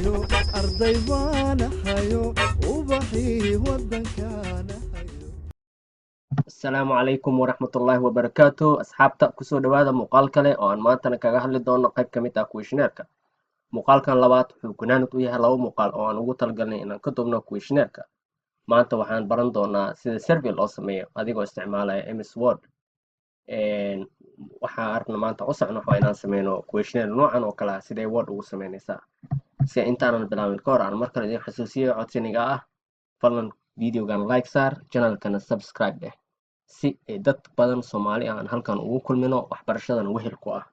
hayo arday baana hayo ubaxii waddankaana hayo. Asalaamu calaykum waraxmatullaahi wabarakaatu. Asxaabta kusoo dhawaada muuqaal kale oo aan maantana kaga hadli doono qayb ka mid ah questionnaire-ka. Muuqaalkan labaad wuxuu gunaanad u yahay laba muuqaal oo aan ugu talagalnay inaan ka duubno questionnaire-ka. Maanta waxaan baran doonaa sida survey loo sameeyo adigoo isticmaalaya MS Word. Waxaan aragna maanta u socno waa inaan sameyno questionnaire noocan oo kale ah sidee Word ugu sameynaysaa. Si intaanan bilaabin ka hor aan mar kale idin xasuusiyo codsiniga ah fadlan videogan like saar channelkana subscribe dheh si ay dad badan Soomaali ah aan halkan ugu kulmino waxbarashadan wehel ku ah.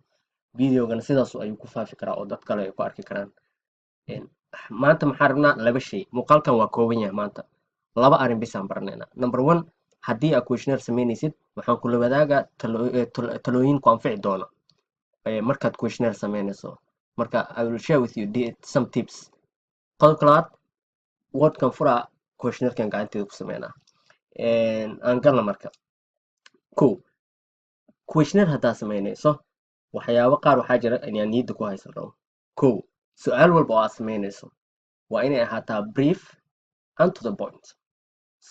Videogan sidaas ayuu ku faafi karaa oo dad kale ay ku arki karaan. Maanta maxaan rabnaa laba shay. Muuqaalkan waa kooban yahay maanta. Laba arrin bis aan baranaynaa. Number 1 haddii aad questionnaire sameynaysid waxaan kula wadaagaa talooyin ku anfici doona markaad questionnaire sameynayso. Marka I will share with you some tips. Qodobka labaad Wordkan furaa questionnaire-kan gacanteeda ku sameynaa. Aan galna marka. Questionnaire haddaad sameynayso waxyaabo qaar waxaa jira inaan niyadda ku haysan rabo. Su'aal walba oo aad sameynayso waa inay ahaataa brief and to the point.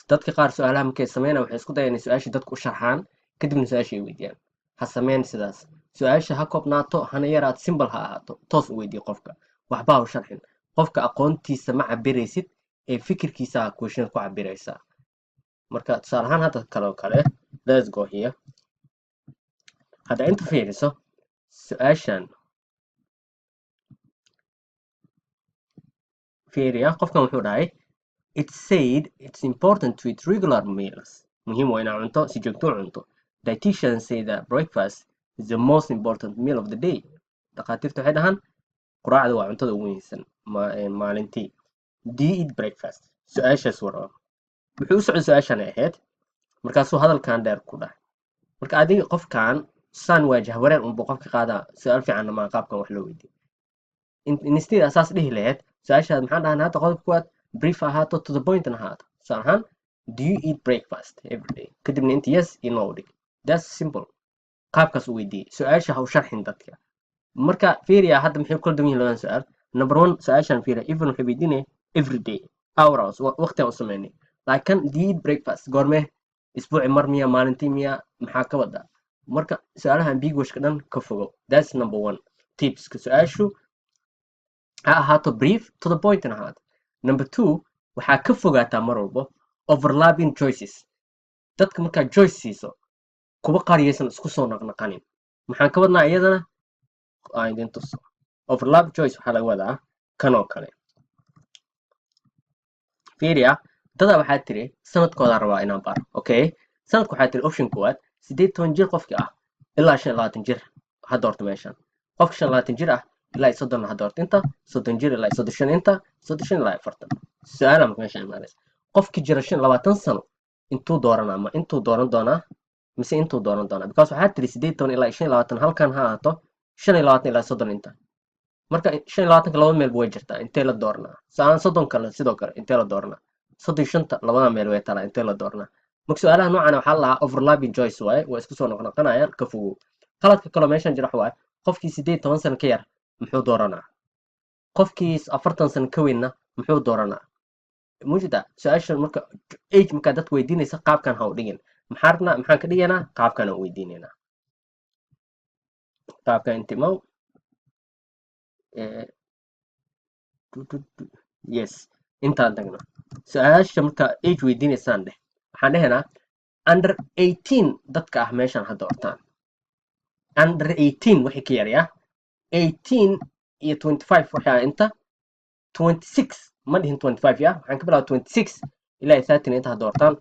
Dadka qaar su'aalaha markay sameynayaan waxay isku dayaan inay su'aashii dadku u sharxaan kadibna su'aasha ay weydiiyaan. Ha sameyn sidaas. Su'aasha ha koobnaato hana yaraato simple ha ahaato. Toos u weydii qofka. Waxba ha u sharxin. Qofka aqoontiisa ma cabiraysid ee fikirkiisa questionnaire ku cabiraysaa. Marka tusaale ahaan hadda kale let's go here. Hadda inta fiiriso su'aashan fiiriya qofkan wuxuu dhahay it said it's important to eat regular meals. Muhiim waa inaad cunto si joogto u cunto. Dietitians say that breakfast is the most important meal of the day. Dhakhaatiirtu waxay dhahaan quraacda waa cuntada ugu muhiimsan maalintii. Do you eat breakfast? Su'aashaas warraba. Wuxuu u socday su'aashan ay ahayd markaasuu hadalkan dheer ku dhahay. Marka adiga qofkan saan waajah wareer unbuu qofka qaadaa su'aal fiicanna maa qaabkan wax loo weydiiyo. Instead asaas dhihi lahayd su'aashaad maxaan dhahnaa hadda qodobka koowaad brief ahaato to the point ahaato. Tusaale ahaan do you eat breakfast every day? Kadibna inta yes iyo no dhig. That's simple. Qaabkaas u weydiiyey. Su'aasha ha u sharxin dadka. Marka fiiriya hadda maxay kula duwan yihiin labadan su'aal. Number 1 su'aashan fiiriya even wuxuu weydiinaya every day hours waqti aan u sameynay. Laakiin do you eat breakfast goormee isbuuci mar miya maalintii miya maxaa ka wadaa. Marka su'aalaha ambiguous-ka dhan ka fogow. That's number 1 tips ka su'aashu ha ahaato brief to the point ahaato. Number 2 waxaa ka fogaataa mar walbo overlapping choices. Dadka markaa choice siiso kuwa qaariyaysan isku soo naqnaqanin. Maxaan ka wadnaa iyadana aan idin tuso. Overlap choice waxaa laga wadaa kan oo kale. Fiiriya dada waxaa tiri sanadkooda rabaa inaan baaro. Okay sanadku waxaa tiri option koowaad 18 jir qofka ah ilaa 25 jir ha doorto meeshan. Qofka 25 jir ah ilaa 30 ha doorto inta 30 jir ilaa 35 inta 35 ilaa 40. Su'aal ama meeshan imaanaysa. Qofki jira 25 sano intuu dooran ama intuu dooran doonaa mise intuu dooran doonaa because waxaa tiri 18 ilaa 25 halkan ha ahaato 25 ilaa 30 inta. Marka 25 laba meel way jirtaa intee la dooranaa. Saan 30 kale sidoo kale intee la dooranaa. 35 labada meel way talaa intee la dooranaa. Marka su'aalaha noocan waxaa la overlapping choice way isku soo noqonayaan ka fogow. Qaladka kale meeshan jira waxa qofkii 18 sano ka yar muxuu dooranaa. Qofkii 40 sano ka weynna muxuu dooranaa. Mujida su'aasha marka age marka dad weydiinaysa qaabkan ha u dhigin. Maxaan ka dhigaynaa qaabkan u weydiinaynaa. Qaabkan intimaw yes intaan tagno. Su'aasha marka age weydiinaysaan dheh. Waxaan dhahaynaa under 18 dadka ah meeshan ha doortaan. Under 18 wixii ka yar 18 iyo 25 waxaa inta 26 ma dhihin 25 waxaan ka bilaabaa 26 ilaa 30 inta ha doortaan.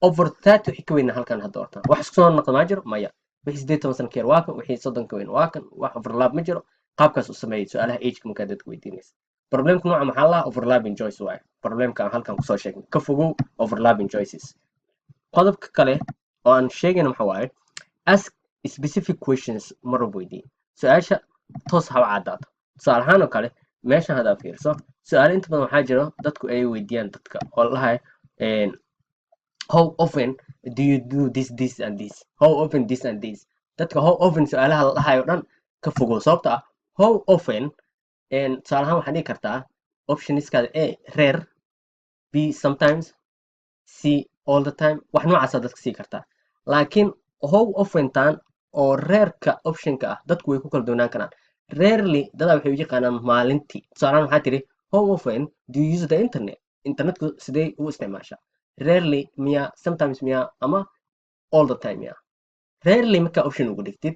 Over 30 wixii ka weynna halkan ha doortaan. Wax isku soo noqdo ma jiro maya. Wixii 18 sano ka yar waa kan wixii 30 ka weyn waa kan wax overlap ma jiro. Qaabkaas u sameeyay su'aalaha age-ka marka dadku weydiinaysa. Problemka nooca maxaa la overlapping choice waaye. Problemka aan halkan ku soo sheegnay ka fogow overlapping choices. Qodobka kale oo aan sheegayna waxa waaye ask specific questions mar walba weydii. Su'aasha toos ha u caddaato. Tusaale ahaan oo kale meeshan haddaad fiiriso su'aalo inta badan waxaa jiro dadku ay weydiiyaan dadka oo la dhahay how often do you do this and this. How often this and this. Dadka how often su'aalaha la dhahayo dhan ka fogow sababta ah how often tusaale ahaan waxaad dhihi kartaa optionskaada A rare, B sometimes, C all the time. wax noocaasa dadka sii kartaa laakiin how often taan oo rareka optionka ah dadku way ku kala doonaan karaan rarely dadaa waxay u yaqaanaan maalintii tusaalahaan waxaa tiri how often do you use the internet internetku sidee u isticmaashaa rarely miya sometimes miya ama all the time miya rarely markaa option ugu dhigtid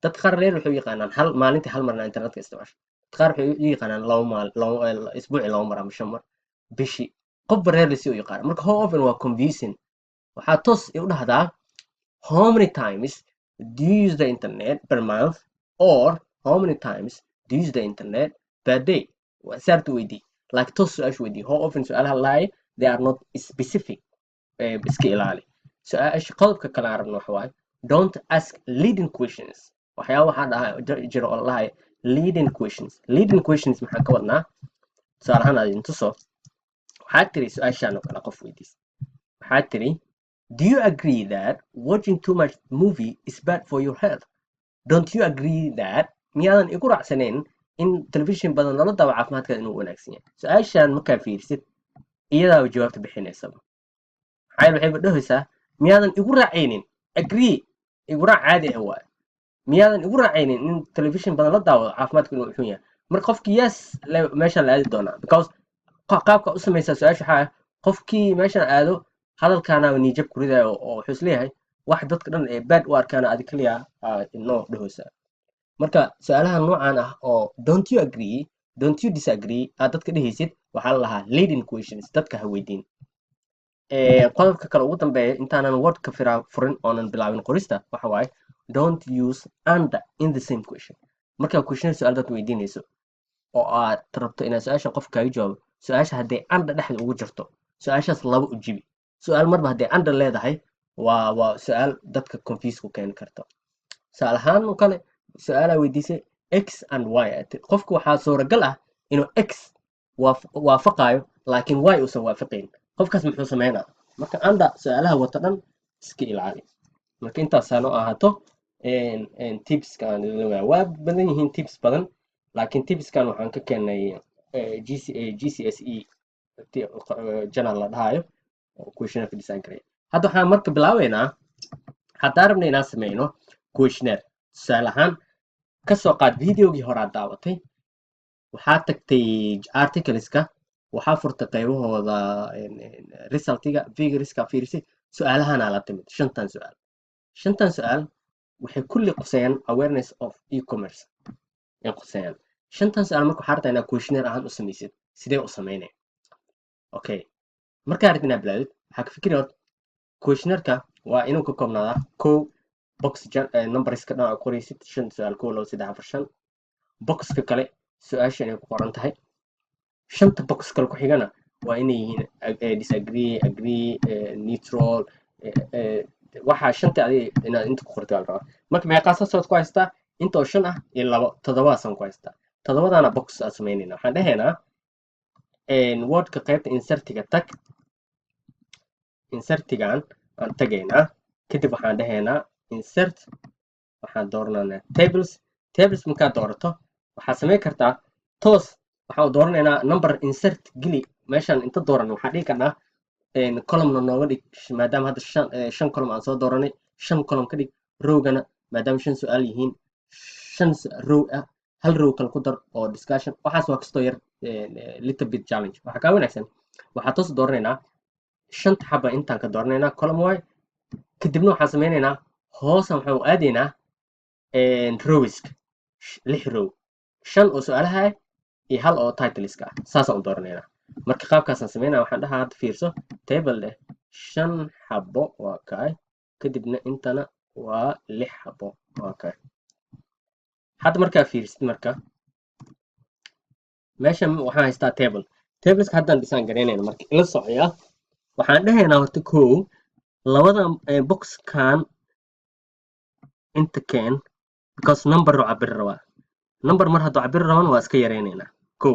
dadka qaar rarely waxay u yaqaanaan hal maalintii hal marna internetka isticmaasha dadka qaar waxay u yaqaanaan isbuuci laba mar ama 5 mar bishii qofba rarely si u yaqaana marka how often waa confusing waxaa toos u dhahdaa how many times do you use the internet per month or how many times do you use the internet per day saartu weydii like toos su-aashu weydii how often su-aalaha lahay they are not specific iska ilaali su-aasha qodobka kale aan rabno waxa waaye don't ask leading questions waxyaaba waxaa dhaha jiro oo lahay leading questions maxaan ka wadnaa tusaalahaan aad idin tuso waxaad tiri su-aashaan oo kale qof weydiis waxaad tiri do you agree that watching too much movie is bad for your health don't you agree that miyaadan igu raacsanayn in television badan lala daawo caafimaadkaada inuu wanaagsan yahay su-aashaan markaa fiirsid iyadaa jawaabta bixinaysaba maxaa waxayba dhahaysaa miyaadan igu raacaynin agree igu raac caadi ah waaye miyaadan igu raacaynin in television badan la daawo caafimaadka inuu xun yahay marka qofkii yes meeshaan la aadi doonaa because qaabka u samaysaa su-aasha waxaa ah qofkii meeshaan aado hadalkaana niijab ku ridayo oo wuxuu isleeyahay wax dadka dhan ee bad u arkaana adi kaliya inoo dhahaysaa marka su-aalaha noocan ah oo don't you agree don't you disagree aad dadka dhehaysid waxaa la lahaa leading questions dadka ha weydiin qodobka kale ugu dambeeya intaanan wordka furin oonan bilaabin qorista waxa waaye don't use under in the same question markaa question su-aal dad weydiinayso oo aad rabto inaad su-aasha qof kaaga jawaabo su-aasha hadday under dhexda ugu jirto su-aashaas laba u jibi su-aal marba hadday under leedahay waa su-aal dadka confuse ku keeni karto tusaale ahaan oo kale su-aalaa weydiisay x and y qofku waxaa suuragal ah inuu x waafaqayo laakiin y uusan waafaqayn qofkaas muxuu sameynaa marka under su-aalaha wata dhan iska ilaali marka intaasaa noo ahaato tipskan waa badan yihiin tips badan laakiin tipskan waxaan ka keenay GCSE journal la dhahayo oo questionnaire ka design karaya hadda waxaan marka bilaabeynaa haddaan rabna inaan sameyno questionnaire tusaale ahaan kasoo qaad videogii horaa daawatay waxaa tagtay articleska waxaa furtay qaybahooda resultiga figuriska fiirisay su-aalahanaa la timid shantan su-aal waxay kulli quseeyaan awareness of e-commerce ay quseeyaan shantan su-aal marka waxaa rabtaa inaad questionnaire ahaan u samaysid sidee u sameynaya okay markaa rabtid inaad bilaawdid waxaa ka fikiri horta questionnaireka waa inuu ka koobnaadaa kow box numberska dhan aad qoraysid 5 su-aal 1 2 3 4 5 boxka kale su-aasha inay ku qoran tahay 5 box kale ku xigana waa inay yihiin disagree agree neutral waxaa 5 adiga inaad inta ku qortay la rabaa marka meeqa soo ku haystaa inta oo 5 ah iyo 2 7 ku haystaa 7daana box aad sameynayna waxaan dhahaynaa wordka qaybta insertiga tag insertigan aan tagaynaa kadib waxaan dhahaynaa insert waxaan dooranaynaa tables markaad doorato waxaad samayn kartaa toos waxaan dooranaynaa number insert geli meeshaan inta dooran waxaan dhigi karnaa column nooga dhig maadaama hadda 5 column aan soo dooranay 5 column ka dhig rowgana maadaama 5 su-aal yihiin 5 row ah hal row kale ku dar oo discussion waxaas waa kastoo yar little bit challenge waxaa kaa wanaagsan waxaa toos dooranaynaa 5 xaba intaan ka dooranaynaa column y kadibna waxaan sameynaynaa hoosan waxaan u aadaynaa rowiska 6 row 5 oo su-aalaha ah iyo hal oo titleska ah saasaan u dooranaynaa marka qaabkaasaan sameynaa waxaan dhahaa hadda fiirso table leh 5 xabo waa kaay kadibna intana waa 6 xabo waa kaay hadda markaa fiirsid marka meeshan waxaan haystaa tableska haddaan design garaynayna marka ila socaya waxaan dhahaynaa horta kow labada boxkan inta keen because number oo cabir rabaa number mar hadduu cabir rabana waa iska yaraynaynaa kow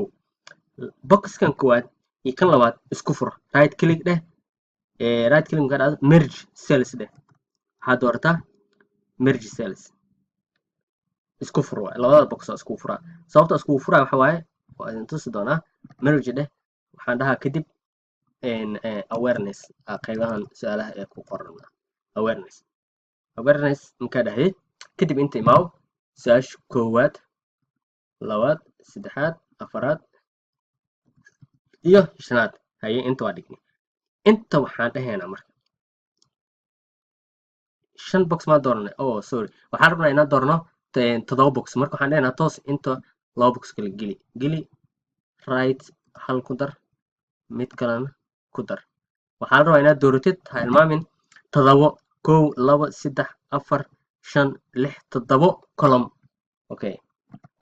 boxkan koowaad iyo kan labaad isku fur right click dheh right click markaa dhahdo merge cells dheh waxaad doorataa merge cells isku fur waay labada box oo isku furaa sababta isku furaa waxa waaye waa idin tusi doonaa marriage dheh waxaan dhahaa kadib awareness qaybahan su'aalaha ee ku qoran awareness markaa dhahdid kadib inta imaaw su-aasha koowaad labaad saddexaad afaraad iyo shanaad haye inta waa dhignay inta waxaan dhahaynaa marka 5 box ma dooranay oh sorry waxaan rabnaa inaan doorno 7 box marka waxaan dhahaynaa toos inta 2 box kala geli right hal ku dar mid kalena ku dar waxaa la rabaa inaad dooratid ha ilmaamin 7 1 2 3 4 5 6 7 column okay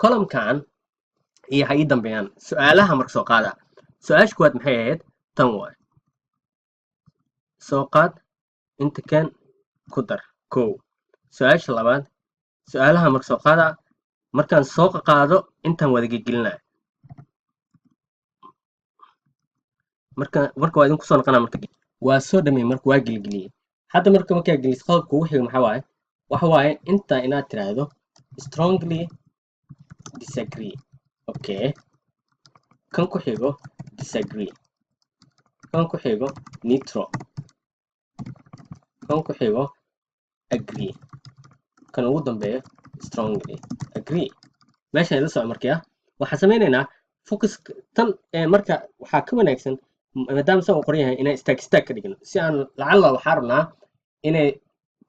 column-kan iyo ha ii dambeeyaan su'aalaha marka soo qaada su-aasha koowaad maxay ahayd tan waay soo qaad inta kan ku dar kow su-aasha labaad su'aalaha marka soo qaada markaan soo qaado intaan wada gelgelinaa marka waa idinku soo noqonaa marka waa soo dhamay marka waa gelgeliyey hadda marka markaa gelis qodobka ugu xiga waxa waaye inta inaad tiraahdo strongly disagree okay kan ku xigo disagree kan ku xigo neutral kan ku xigo agree kan ugu dambeeyo strongly agree meesha ila soco markaa waxaan sameynaynaa focus tan marka waxaa ka wanaagsan maadaama saan u qoran yahay inaan istaag ka dhigno si aan lacalla waxaa rabnaa inay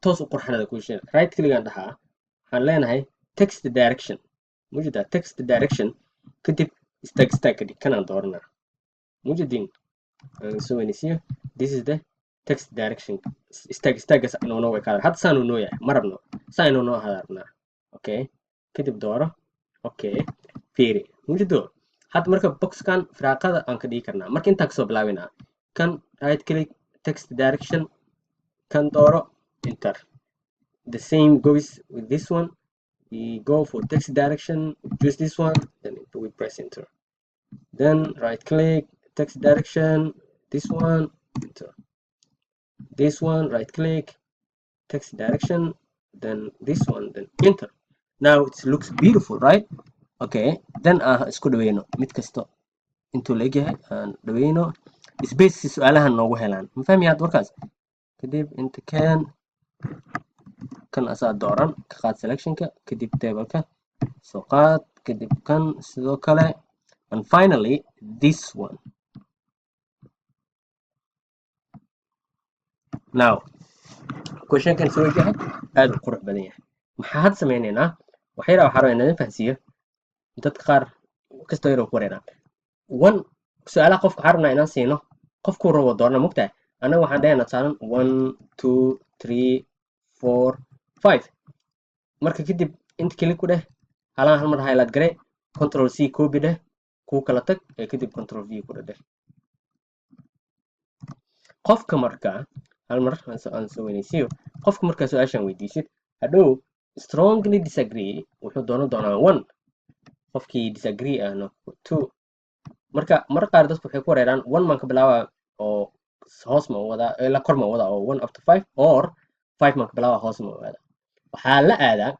toos u qurxanada question right kligaan dhahaa waxaan leenahay text direction mujida text direction kadib istaag ka dhig kanaan dooranaa mujidin soo weynisiyo this is the text direction istaagaas inuu noo ekaado hadda saanuu noo yahay ma rabno saa inuu noo ahaada rabnaa okay kadib dooro okay fiiri mujido hadda marka boxkan firaaqada aan ka dhigi karnaa marka intaan kasoo bilaabaynaa kan right click text direction kan dooro enter the same goes with this one we go for text direction choose this one then we press enter then right click text direction this one enter this one right click text direction then this one then enter now it looks beautiful right okay then isku dhaweyno mid kasto intuu la egyahay aan dhaweyno space si su'aalahan noogu helaan ma fahmiyaad warkaas kadib inta kan asaa dooran ka qaad selectionka kadib tableka soo qaad kadib kan sidoo kale and finally this one now questionkan soo wajahay aad u qurux badan yahay maxaa had sameynaynaa waxaa rabaa inaan fahansiiyo dadka qaar kastoo yaroo ku wareeraan one su'aalaha qofka waxaa rabnaa inaan siino qofkuu rabo doorna mogtahay annaga waxaan dhahaynaa saaran 1 2 3 4 5 marka kadib inta keli ku dheh halaan hal mar highlight gare control c copy dheh kuu kala tag ee kadib control v ku dheh qofka marka hal mar aan soo weynaysiiyo qofka markaa su-aashaan weydiisid hadhow strongly disagree wuxuu doonan doonaa 1 qofkii disagree ahna 2 marka mar qaar dadku waxay ku wareeraan 1 maan ka bilaabaa oo hoos ma wadaa la kor ma wadaa oo 1 up to 5 or 5 maan ka bilaabaa hoos ma wadaa waxaa la aadaa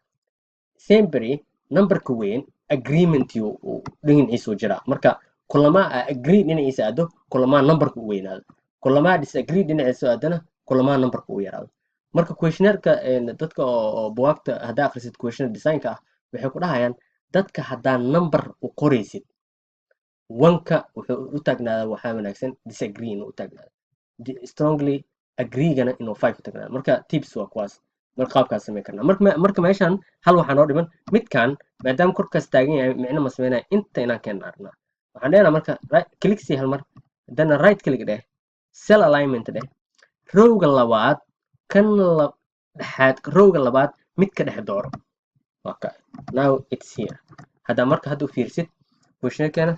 sempre numberka weyn agreement uu dhinaciisu jiraa marka kulamaa agree dhinaciisa aado kulamaa numberka u weynaado kulamaa disagree dhinaciisa aadana kulamaa numberka u yaraado marka questionnaire-ka dadka oo buwaagta haddaa akhrisid questionnaire design-ka ah waxay ku dhahayaan dadka haddaa number u qoraysid 1ka wuxuu u taagnaadaa waxaa wanaagsan disagree inuu u taagnaado strongly agree-gana inuu 5 u taagnaado marka tips waa kuwaas marka qaabkaas samayn karnaa marka meeshan hal waxaa noo dhiman midkan maadaama korkaas taagan yahay micno ma sameynaya inta inaan keena arnaa waxaan dhehnaa marka click si hal mar haddana right click dheh cell alignment dheh rowga labaad kan dhexaad rowga labaad mid ka dhex dooro okay now it's here hadda marka hadda u fiirsid questionnaire-keena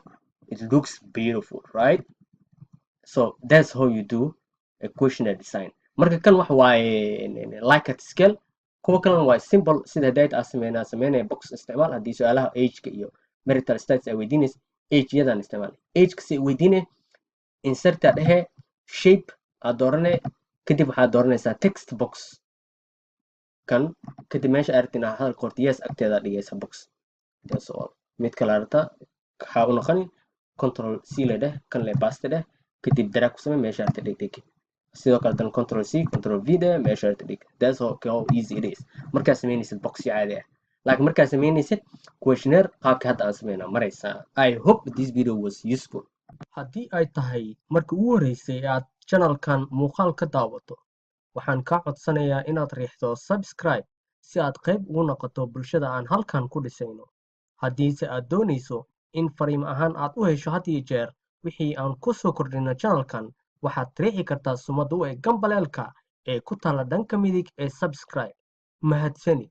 it looks beautiful right so that's how you do a questionnaire design marka kan wax waaye Likert scale kuwa kalena waa simple sida data sameynaya box isticmaal haddii su'aalaha age-ka iyo marital status ay weydiinaysa age-yadan isticmaal age-ka si weydiinay insert dhehe shape aad doorane kadib waxaad dooranaysaa text box kan kadib meesha aragtina hadal qorta yes agteeda dhigaysa box that's all mid kale aragta waxaa u noqoni control C le dheh kan le paste dheh kadib drag ku samee meesha aad dhig sidoo kale dan control C control V dheh meesha aad dhig that's how easy it is markaad sameynaysid boxyo caadi ah laakiin markaad sameynaysid questionnaire qaabka hadda aan sameynaa maraysaa I hope this video was useful haddii ay tahay markii ugu horeysay ee aad channelkan muuqaal ka daawato waxaan kaa codsanayaa inaad riixdo subscribe si aad qayb ugu noqoto bulshada aan halkan ku dhisayno haddiise aad doonayso in fariim ahaan aad u hesho had iyo jeer wixii aan ku soo kordhino channelkan waxaad riixi kartaa sumada u eg gambaleelka ee ku taala dhanka midig ee subscribe mahadsanid